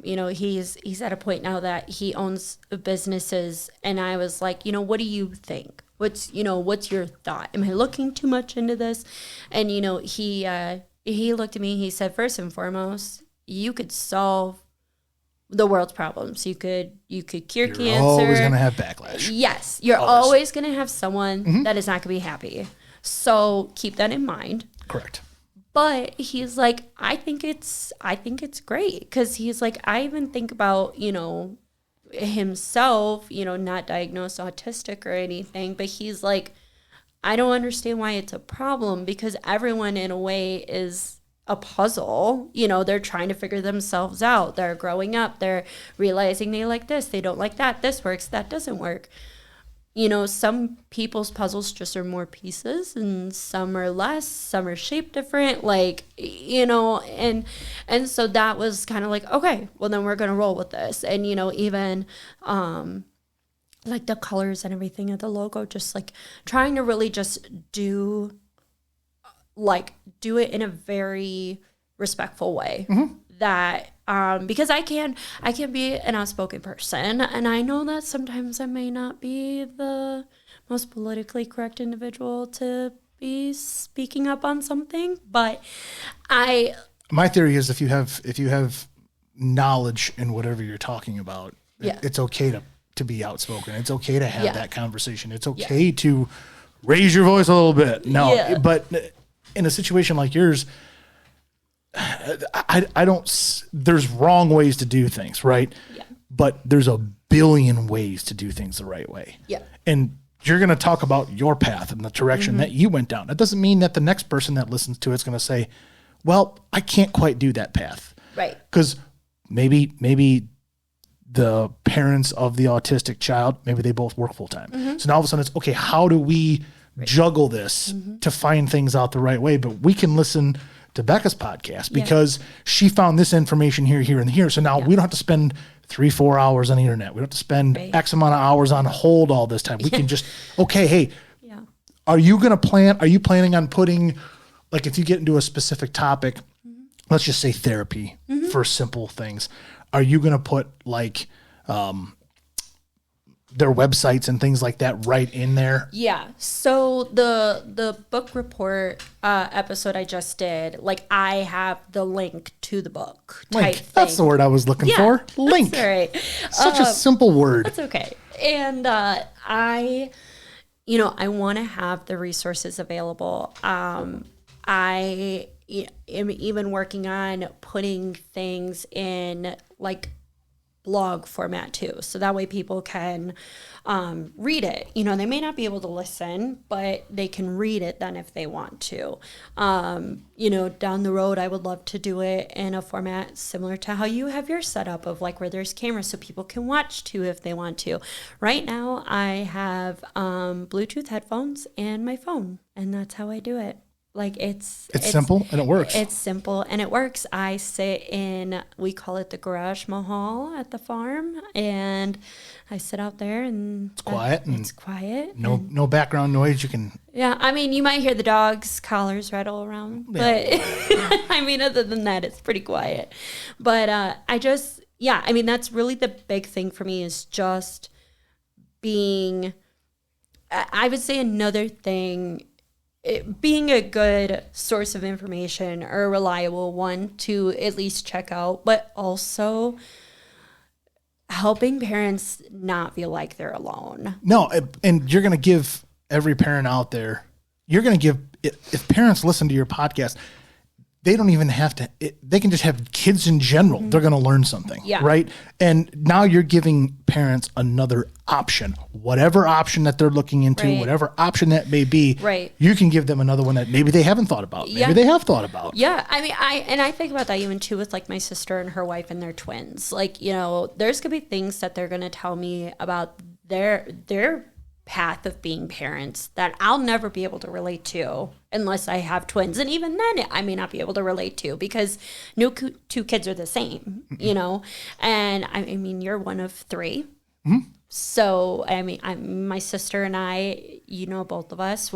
he's at a point now that he owns businesses, and I was like, what do you think? What's your thought? Am I looking too much into this? And he looked at me, he said, first and foremost, you could solve the world's problems. You could cure cancer. You're always going to have backlash. Yes. You're always going to have someone that is not going to be happy. So keep that in mind. Correct. But he's like, I think it's great. Because he's like, I even think about, himself, not diagnosed autistic or anything. But he's like, I don't understand why it's a problem, because everyone in a way is a puzzle. They're trying to figure themselves out. They're growing up. They're realizing they like this. They don't like that. This works. That doesn't work. Some people's puzzles just are more pieces, and some are less, some are shaped different, and so that was kind of like, okay, well then we're going to roll with this. And, even, like the colors and everything of the logo, just like trying to really just do it in a very respectful way. That because I can be an outspoken person, and I know that sometimes I may not be the most politically correct individual to be speaking up on something, but my theory is if you have knowledge in whatever you're talking about, it's okay to be outspoken. It's okay to have that conversation. It's okay to raise your voice a little bit. But in a situation like yours, I don't, there's wrong ways to do things, right? Yeah. But there's a billion ways to do things the right way. Yeah. And you're going to talk about your path and the direction that you went down. That doesn't mean that the next person that listens to it's going to say, well, I can't quite do that path. Right. Because maybe the parents of the autistic child, maybe they both work full time. So now all of a sudden it's, okay, how do we juggle this to find things out the right way? But we can listen to Becca's podcast because she found this information here, and here. So now we don't have to spend 3-4 hours on the internet. We don't have to spend X amount of hours on hold all this time. We can just, okay, hey, are you planning on putting, like if you get into a specific topic, let's just say therapy for simple things. Are you going to put like, their websites and things like that right in there? Yeah. So the book report episode I just did, like I have the link to the book. Link. That's the word I was looking for. Link. That's right. Such a simple word. That's okay. And I want to have the resources available. I am even working on putting things in like blog format too. So that way people can read it. You know, they may not be able to listen, but they can read it then if they want to. You know, down the road, I would love to do it in a format similar to how you have your setup of like where there's cameras so people can watch too if they want to. Right now, I have Bluetooth headphones and my phone, and that's how I do it. Like it's simple and it works. It's simple and it works. I sit in, we call it the garage mahal at the farm, and I sit out there and it's quiet. It's quiet. No background noise. You can. Yeah, I mean, you might hear the dogs' collars rattle around, but I mean, other than that, it's pretty quiet. But I mean, that's really the big thing for me is just being. I would say another thing. Being a good source of information or a reliable one to at least check out, but also helping parents not feel like they're alone. No, and you're going to give every parent out there, you're going to give, if parents listen to your podcast, they don't even have to, they can just have kids in general. Mm-hmm. They're going to learn something, right? And now you're giving parents another option, whatever option that they're looking into, whatever option that may be, you can give them another one that maybe they haven't thought about. Maybe they have thought about. Yeah. I mean, I think about that even too with like my sister and her wife and their twins. Like, you know, there's going to be things that they're going to tell me about their path of being parents that I'll never be able to relate to unless I have twins. And even then I may not be able to relate to because no two kids are the same, you know? And I mean, you're one of three. Mm-hmm. So, I mean, my sister and I, you know, both of us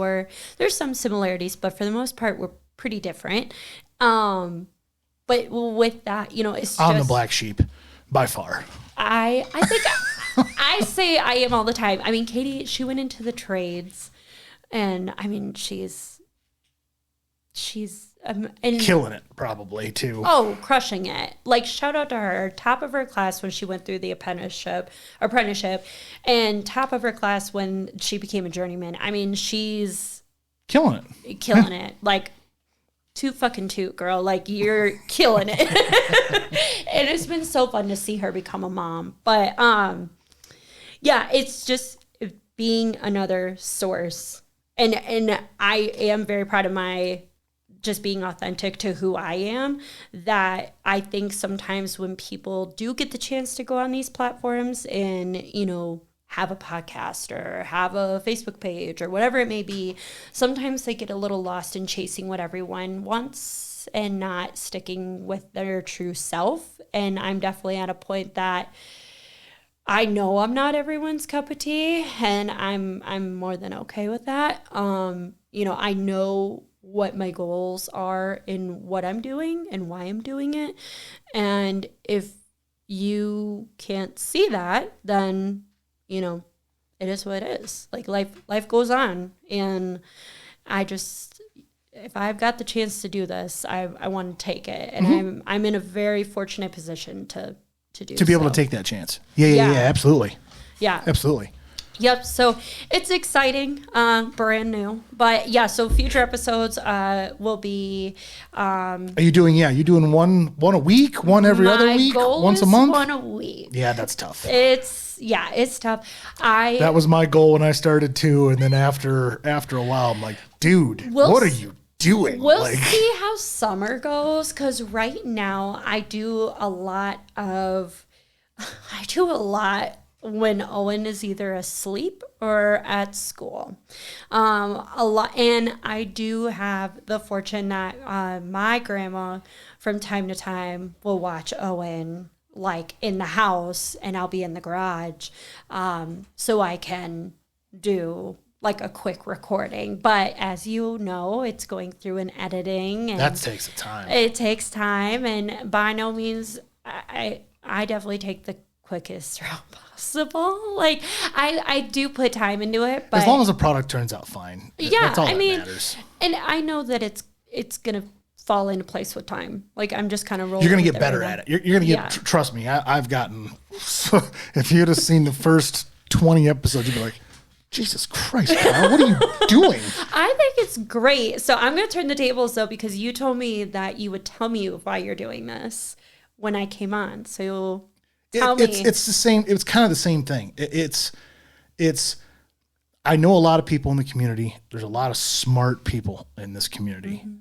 there's some similarities, but for the most part, we're pretty different. But with that, you know, it's I'm the black sheep by far. I think I say I am all the time. I mean, Katie, she went into the trades, and I mean, she's and killing it probably too. Oh, crushing it! Like shout out to her, top of her class when she went through the apprenticeship, and top of her class when she became a journeyman. I mean, she's killing it. Like. Toot fucking toot, girl. Like, you're killing it. And it's been so fun to see her become a mom. But, yeah, it's just being another source. And I am very proud of my just being authentic to who I am, that I think sometimes when people do get the chance to go on these platforms and, you know, have a podcast or have a Facebook page or whatever it may be, sometimes they get a little lost in chasing what everyone wants and not sticking with their true self. And I'm definitely at a point that I know I'm not everyone's cup of tea, and I'm more than okay with that. You know, I know what my goals are in what I'm doing and why I'm doing it. And if you can't see that, then you know, it is what it is. Like life goes on, and if I've got the chance to do this, I want to take it, and I'm in a very fortunate position to do to be able to take that chance. Yeah, absolutely. Yeah, absolutely. Yep. So it's exciting, brand new, but yeah. So future episodes will be. Are you doing? Yeah, you doing one a week, one every other week, once a month, one a week. Yeah, that's tough. It's tough. That was my goal when I started too, and then after a while, I'm like, dude, what are you doing? We'll see how summer goes, because right now I do a lot when Owen is either asleep or at school. A lot, and I do have the fortune that my grandma from time to time will watch Owen like in the house, and I'll be in the garage, so I can do like a quick recording. But as you know, it's going through an editing, and that takes time. It takes time, and by no means I definitely take the quickest route possible. Like I do put time into it, but as long as the product turns out fine, that's all that matters. And I know that it's gonna fall into place with time. Like I'm just kind of rolling. You're gonna get better at it. You're gonna get. Trust me, I've gotten. If you'd have seen the first 20 episodes, you'd be like, Jesus Christ, Carl, what are you doing? I think it's great. So I'm gonna turn the tables though, because you told me that you would tell me why you're doing this when I came on. So Tell me. It's the same. It's kind of the same thing. I know a lot of people in the community. There's a lot of smart people in this community. Mm-hmm.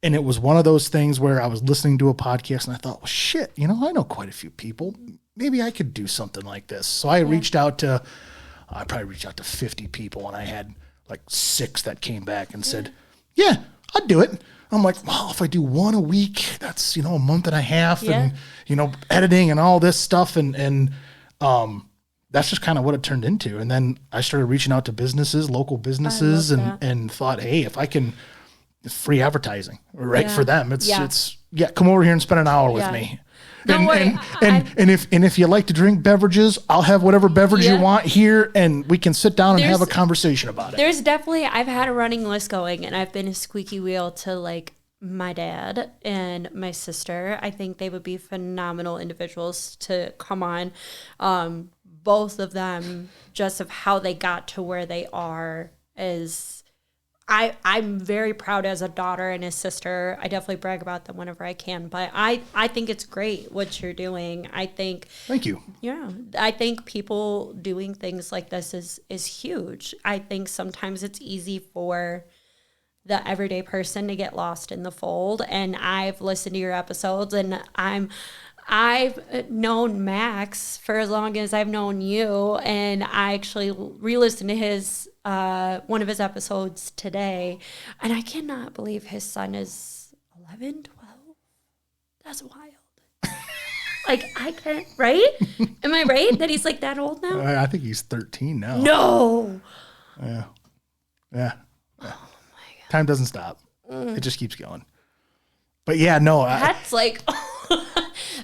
And it was one of those things where I was listening to a podcast and I thought, well, shit, I know quite a few people. Maybe I could do something like this. So I probably reached out to 50 people, and I had like 6 that came back and said, yeah, I'd do it. I'm like, well, if I do one a week, that's, a month and a half and, editing and all this stuff. And that's just kind of what it turned into. And then I started reaching out to businesses, local businesses, and thought, hey, if I can, free advertising, right? For them. It's come over here and spend an hour with me. Don't worry. And if you like to drink beverages, I'll have whatever beverage you want here, and we can sit down and have a conversation about it. There's definitely, I've had a running list going, and I've been a squeaky wheel to like my dad and my sister. I think they would be phenomenal individuals to come on. Both of them, just of how they got to where they are, is I'm very proud as a daughter and a sister. I definitely brag about them whenever I can, but I think it's great what you're doing. Thank you. Yeah. I think people doing things like this is huge. I think sometimes it's easy for the everyday person to get lost in the fold. And I've listened to your episodes, and I've known Max for as long as I've known you, and I actually re-listened to his one of his episodes today, and I cannot believe his son is 11, 12. That's wild. Like, I can't, right? Am I right that he's like that old now? I think he's 13 now. No. Yeah. Oh my God. Time doesn't stop. It just keeps going. But yeah, no. That's like...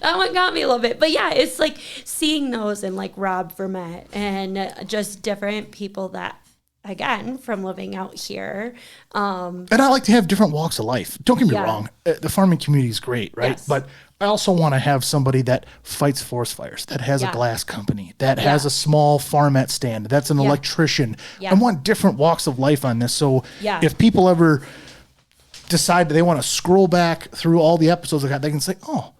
That one got me a little bit. But yeah, it's like seeing those and like Rob Vermette and just different people that, again, from living out here. And I like to have different walks of life. Don't get me wrong. The farming community is great, right? Yes. But I also want to have somebody that fights forest fires, that has a glass company, that has a small farmette stand, that's an electrician. I want different walks of life on this. So if people ever decide that they want to scroll back through all the episodes I got, they can say, oh,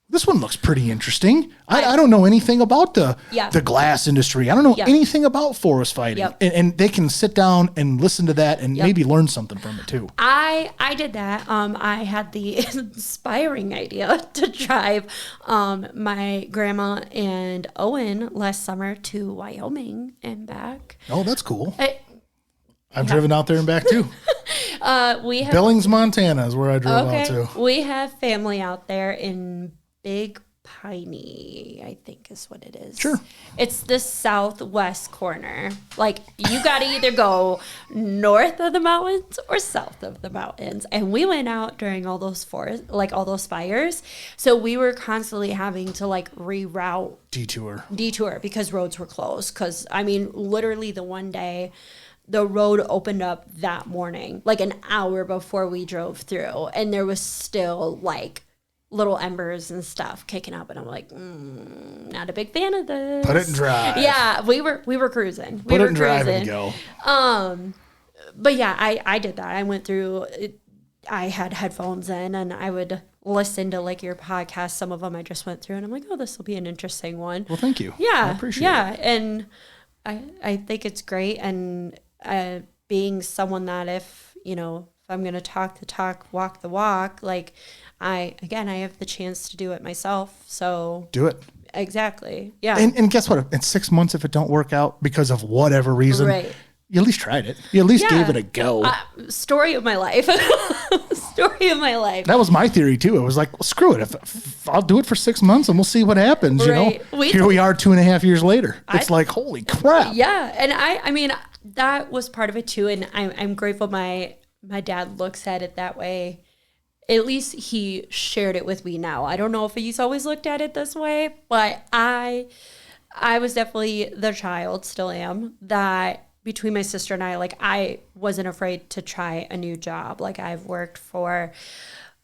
this one looks pretty interesting. I don't know anything about the glass industry. I don't know anything about forest fighting. And they can sit down and listen to that and maybe learn something from it too. I did that. I had the inspiring idea to drive my grandma and Owen last summer to Wyoming and back. Oh, that's cool. I've driven out there and back too. We have Billings, Montana is where I drove out to. We have family out there in Big Piney, I think is what it is. Sure. It's the southwest corner. Like, you got to either go north of the mountains or south of the mountains. And we went out during all those all those fires. So we were constantly having to like reroute. Detour because roads were closed. Because, I mean, literally the one day the road opened up that morning, like an hour before we drove through. And there was still like little embers and stuff kicking up, and I'm like, not a big fan of this. Put it in drive. Yeah, we were cruising. Put it in drive and go. But yeah, I did that. I went through. I had headphones in, and I would listen to like your podcast. Some of them I just went through, and I'm like, oh, this will be an interesting one. Well, thank you. Yeah, I appreciate it. Yeah, and I think it's great, and being someone that if I'm gonna talk the talk, walk the walk, like. I have the chance to do it myself, so do it. Exactly. Yeah. And guess what? In 6 months, if it don't work out because of whatever reason, you at least tried it. You at least gave it a go. Story of my life. Story of my life. That was my theory too. It was like, well, screw it. If I'll do it for 6 months and we'll see what happens. Here we are 2.5 years later. It's like, holy crap. Yeah. And I mean, that was part of it too. And I'm grateful my dad looks at it that way. At least he shared it with me now. I don't know if he's always looked at it this way, but I was definitely the child, still am, that between my sister and I, like, I wasn't afraid to try a new job. Like, I've worked for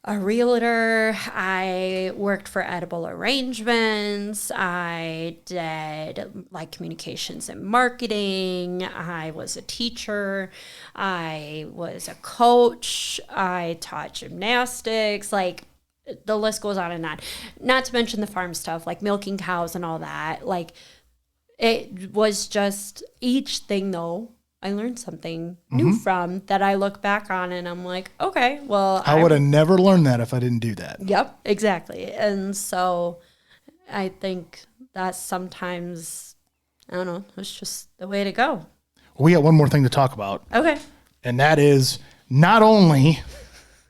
a realtor. I worked for edible arrangements. I did like communications and marketing. I was a teacher. I was a coach. I taught gymnastics. Like, the list goes on and on. Not to mention the farm stuff, like milking cows and all that. Like, it was just each thing, though, I learned something new from that I look back on and I'm like, okay, well. I would have never learned that if I didn't do that. Yep, exactly. And so I think that sometimes, I don't know, it's just the way to go. We got one more thing to talk about. Okay. And that is not only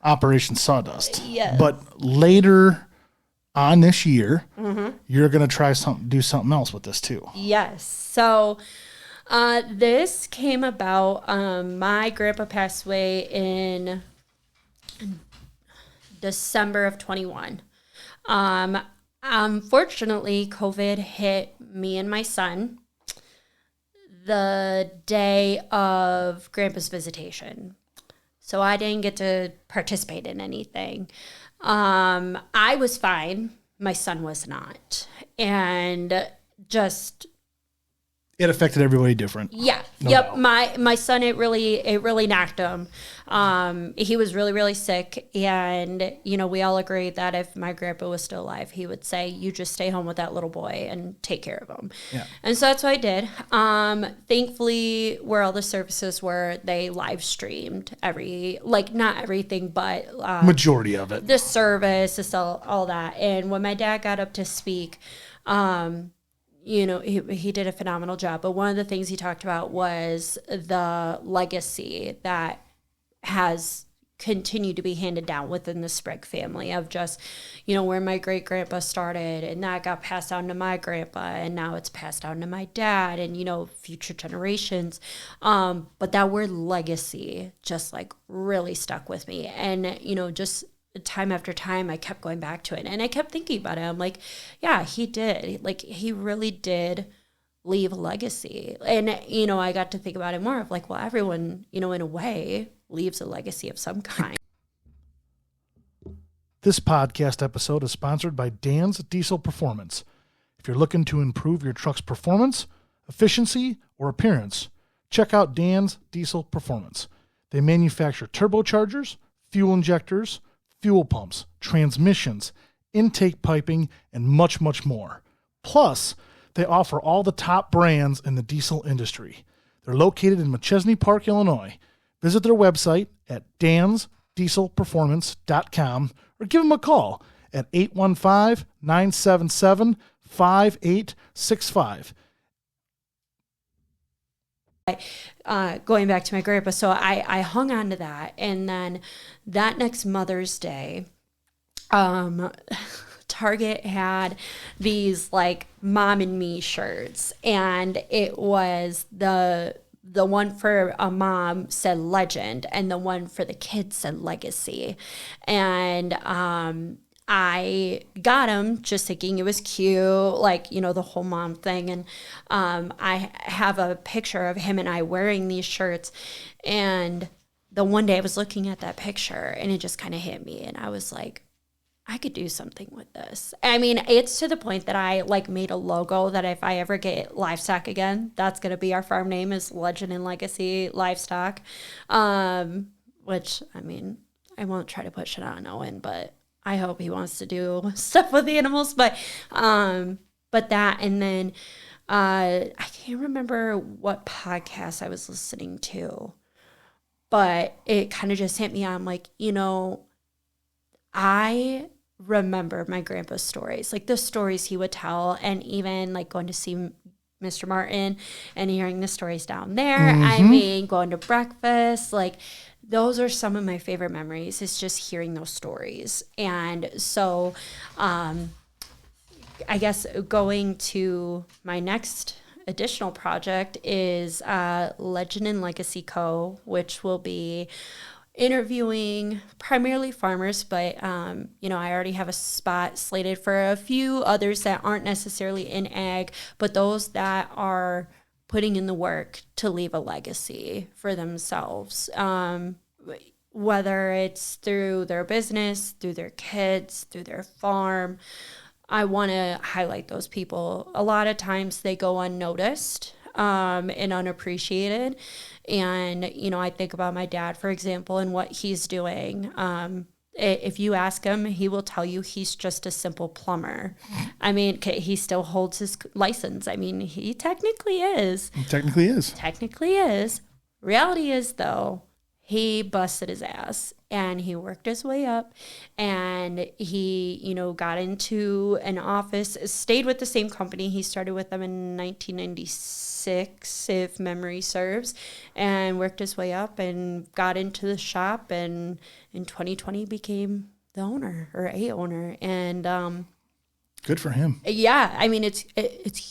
Operation Sawdust, yes. but later on this year, you're going to do something else with this too. Yes. So this came about, my grandpa passed away in December of 21. Unfortunately, COVID hit me and my son the day of Grandpa's visitation. So I didn't get to participate in anything. I was fine. My son was not. And just... It affected everybody different. Yeah. No yep. doubt. My son, it really knocked him. He was really, really sick. And, we all agreed that if my grandpa was still alive, he would say, you just stay home with that little boy and take care of him. Yeah. And so that's what I did. Thankfully, where all the services were, they live streamed not everything, but majority of it. The service, all that. And when my dad got up to speak, he did a phenomenal job. But one of the things he talked about was the legacy that has continued to be handed down within the Sprague family of just, where my great grandpa started and that got passed down to my grandpa and now it's passed down to my dad and, future generations. But that word legacy just like really stuck with me. And, just time after time, I kept going back to it and I kept thinking about it. I'm like, yeah, he did. Like, he really did leave a legacy. And, I got to think about it more of like, well, everyone, in a way leaves a legacy of some kind. This podcast episode is sponsored by Dan's Diesel Performance. If you're looking to improve your truck's performance, efficiency, or appearance, check out Dan's Diesel Performance. They manufacture turbochargers, fuel injectors, fuel pumps, transmissions, intake piping, and much, much more. Plus, they offer all the top brands in the diesel industry. They're located in Machesney Park, Illinois. Visit their website at dansdieselperformance.com or give them a call at 815-977-5865. Going back to my grandpa, so I hung on to that, and then that next Mother's Day, Target had these like Mom and Me shirts, and it was the one for a mom said legend, and the one for the kids said legacy, and I got him just thinking it was cute, like, the whole mom thing. And I have a picture of him and I wearing these shirts. And the one day I was looking at that picture and it just kind of hit me. And I was like, I could do something with this. I mean, it's to the point that I like made a logo that if I ever get livestock again, that's going to be our farm name is Legend and Legacy Livestock. Which, I mean, I won't try to push it on Owen, but I hope he wants to do stuff with the animals, but that, and then I can't remember what podcast I was listening to, but it kind of just hit me on like, I remember my grandpa's stories, like the stories he would tell, and even like going to see Mr. Martin and hearing the stories down there. I mean, going to breakfast, like those are some of my favorite memories, is just hearing those stories. And so I guess going to my next additional project is Legend and Legacy Co., which will be interviewing primarily farmers, but I already have a spot slated for a few others that aren't necessarily in ag, but those that are putting in the work to leave a legacy for themselves, whether it's through their business, through their kids, through their farm. I want to highlight those people. A lot of times they go unnoticed and unappreciated. And, I think about my dad, for example, and what he's doing. if you ask him, he will tell you he's just a simple plumber. I mean, he still holds his license. I mean, he technically is. Technically is. Reality is, though, he busted his ass and he worked his way up and he, got into an office, stayed with the same company. He started with them in 1996, if memory serves, and worked his way up and got into the shop, and in 2020 became the owner or a owner. And good for him. Yeah, I mean, it's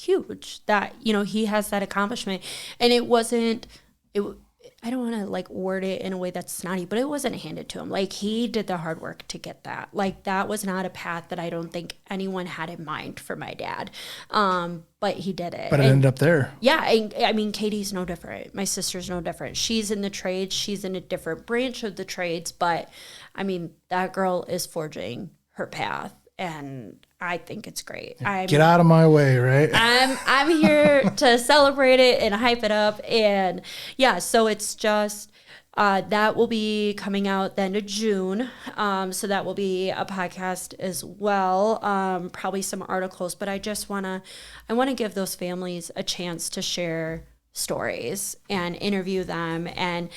huge that, he has that accomplishment. And it wasn't, I don't want to like word it in a way that's snotty, but it wasn't handed to him. Like, he did the hard work to get that. Like, that was not a path that I don't think anyone had in mind for my dad. But he did it. But it ended up there. Yeah. I mean, Katie's no different. My sister's no different. She's in the trades. She's in a different branch of the trades. But I mean, that girl is forging her path. And I think it's great. Get out of my way, right? I'm here to celebrate it and hype it up. And yeah, so it's just that will be coming out the end of June. So that will be a podcast as well. Probably some articles, but I want to give those families a chance to share stories and interview them. And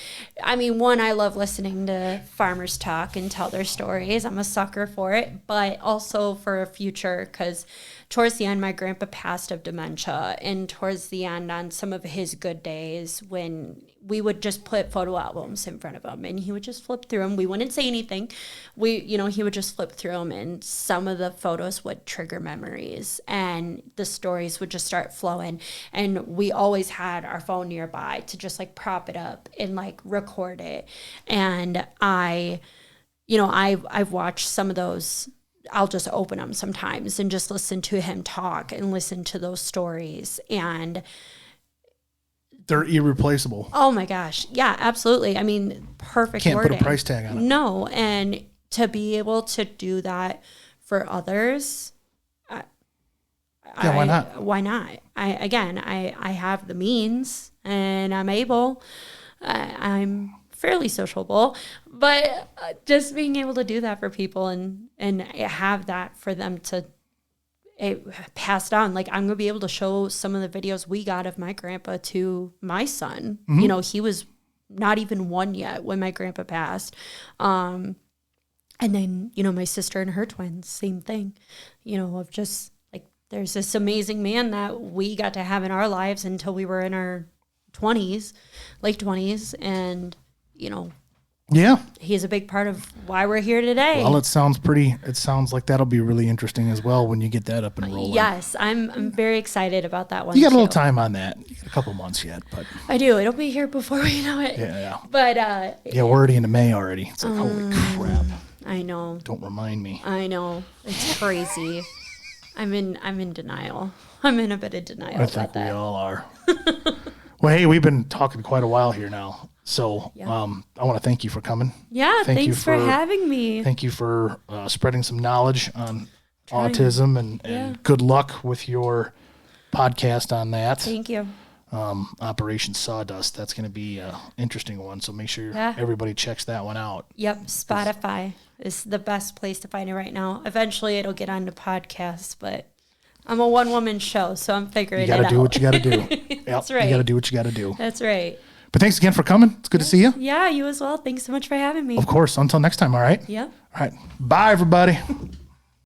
I mean, I love listening to farmers talk and tell their stories. I'm a sucker for it, but also for a future, because towards the end, my grandpa passed of dementia, and towards the end, on some of his good days, when we would just put photo albums in front of him and he would just flip through them. We wouldn't say anything. He would just flip through them, and some of the photos would trigger memories and the stories would just start flowing. And we always had our phone nearby to just like prop it up and like record it. And I've watched some of those. I'll just open them sometimes and just listen to him talk and listen to those stories, and they're irreplaceable. Oh my gosh. Yeah, absolutely. I mean, perfect Can't wording. Put a price tag on it. No. And to be able to do that for others, why not? Why not? I have the means and I'm able. I'm fairly sociable, but just being able to do that for people and have that for them to passed on. Like, I'm going to be able to show some of the videos we got of my grandpa to my son. Mm-hmm. He was not even 1 yet when my grandpa passed. And then, my sister and her twins, same thing, of just like, there's this amazing man that we got to have in our lives until we were in our 20s, late 20s. And, yeah, he's a big part of why we're here today. Well, it sounds like that'll be really interesting as well when you get that up and rolling. Yes, I'm very excited about that one. You got a little time on that. You got a couple months yet, but I do. It'll be here before we know it. Yeah. But we're already into May already. It's like, holy crap. I know. Don't remind me. I know. It's crazy. I'm in denial. I'm in a bit of denial. I think we all are. Well, hey, we've been talking quite a while here now. So I want to thank you for coming. Yeah, thanks for having me. Thank you for spreading some knowledge on autism and good luck with your podcast on that. Thank you. Operation Sawdust. That's going to be an interesting one. So make sure everybody checks that one out. Yep. Spotify is the best place to find it right now. Eventually it'll get onto podcasts, but I'm a one-woman show, so I'm figuring it out. You got to do what you got to do. That's right. You got to do what you got to do. That's right. But thanks again for coming. It's good to see you. Yeah, you as well. Thanks so much for having me. Of course. Until next time, all right? Yeah. All right. Bye, everybody.